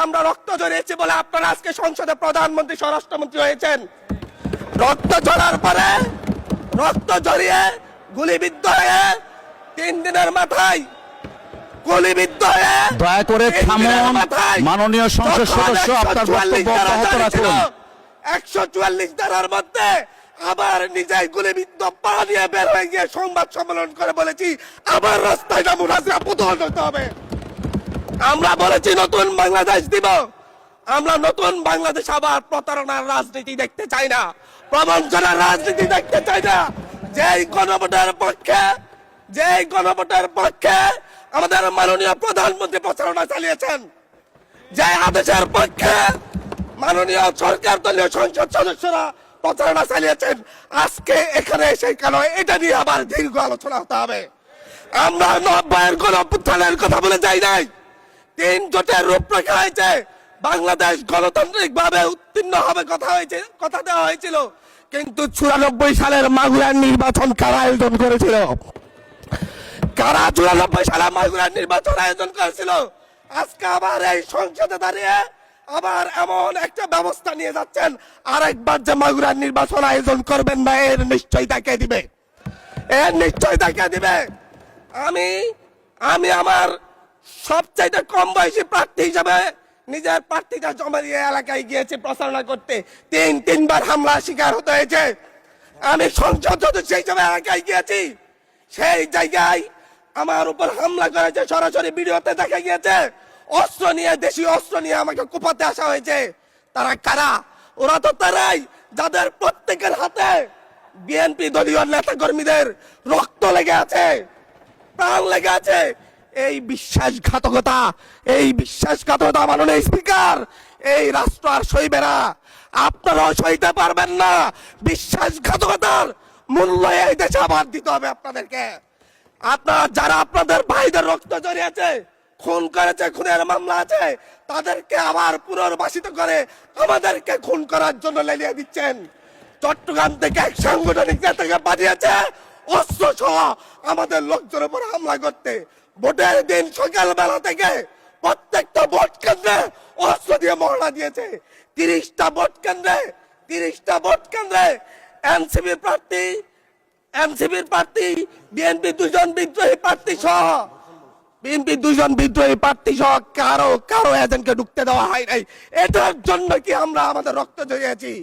আমরা রক্ত ঝরিয়েছি বলে আপনারা আজকে সংসদে প্রধানমন্ত্রী স্বরাষ্ট্রমন্ত্রী হয়েছেন। রক্ত ঝরার পরে রক্ত ঝরিয়ে গুলিবিদ্ধ হয়ে 3 দিনের মাথায় গুলিবিদ্ধ হয়ে দয়া করে থামুন। মাননীয় সংসদ সদস্য, আপনার বক্তব্য অব্যাহত রাখুন। 144 ধারার মধ্যে আবার নিজেই গুলিবিদ্ধ পা দিয়ে বের হয়ে গিয়ে সংবাদ সম্মেলন করে বলেছি আবার রাস্তায় নামুন, হাসিনা পতন হতে হবে। আমরা বলেছি নতুন বাংলাদেশ দিব। আমরা নতুন বাংলাদেশ আবার প্রতারণার রাজনীতি দেখতে চাই না, প্রবঞ্চনার রাজনীতি দেখতে চাই না। যেই গণভোটের পক্ষে আমাদের মাননীয় প্রধানমন্ত্রী প্রচারণা চালিয়েছেন, যে আদেশের পক্ষে মাননীয় সরকার দলীয় সংসদ সদস্যরা প্রচারণা চালিয়েছেন, আজকে এখানে সেই কেন এটা নিয়ে আবার দীর্ঘ আলোচনা হতে হবে। আমরা 90-এর গণঅভ্যুত্থানের কথা বলে যাই নাই। 3 জোটের রূপরেখা হয়েছে, বাংলাদেশ গণতান্ত্রিক ভাবে উত্তীর্ণ হবে কথা দেওয়া হয়েছিল, কিন্তু 94 সালের মাগুরার নির্বাচন কারা আয়োজন করেছিল? কারা 94 সালে মাগুরার নির্বাচন আয়োজন করেছিল? আজকে আবার এই সংসদে দাঁড়িয়ে আবার এমন একটা ব্যবস্থা নিয়ে যাচ্ছেন, আরেকবার যে মাগুরার নির্বাচন আয়োজন করবেন না, এর নিশ্চয়তা কে দিবে? এর নিশ্চয়তা কে দিবে? আমি আমার সবচাইতে কম বয়সী প্রার্থী হিসাবে নিজের প্রার্থীটা জমা দিয়ে এলাকায় গিয়েছি প্রচারণা করতে। 3বার হামলা শিকার হতে হয়েছে। আমি সংসদ সদস্য হিসেবে এলাকায় গিয়েছি, সেই জায়গায় আমার উপর হামলা করেছে, সরাসরি ভিডিওতে দেখা গিয়েছে। অস্ত্র নিয়ে, দেশীয় অস্ত্র নিয়ে আমাকে কোপাতে আসা হয়েছে। তারা কারা? ওরা তো তারাই যাদের প্রত্যেকের হাতে বিএনপি দলীয় নেতা কর্মীদের রক্ত লেগে আছে, প্রাণ লেগে আছে। এই বিশ্বাসঘাতকতা মাননীয় স্পিকার, এই রাষ্ট্র আর সইবে না। আপনারাও সইতে পারবেন না। বিশ্বাসঘাতকতার মূল্য এই দেশে আবার দিতে হবে আপনাদেরকে। আপনারা যারা আপনাদের ভাইদের রক্ত জড়িয়েছে, খুন করেছে, খুনের মামলা আছে, তাদেরকে আবার পুনর্বাসিত করে আমাদেরকে খুন করার জন্য লেলিয়ে দিচ্ছেন। চট্টগ্রাম থেকে এক সাংগঠনিক নেতাকে পাঠিয়েছে অস্ত্র সহ আমাদের লোকজনের উপর হামলা করতে। ভোটের দিন সকালবেলা থেকে প্রত্যেকটা ভোট কেন্দ্রে অস্ত্র দিয়ে মহড়া দিয়েছে। 30টা ভোট কেন্দ্রে এনসিপির প্রার্থী, বিএনপি 2জন বিদ্রোহী প্রার্থী সহ কারো এজেন্টকে ঢুকতে দেওয়া হয় নাই। এটার জন্য কি আমরা আমাদের রক্ত ঝরিয়েছি?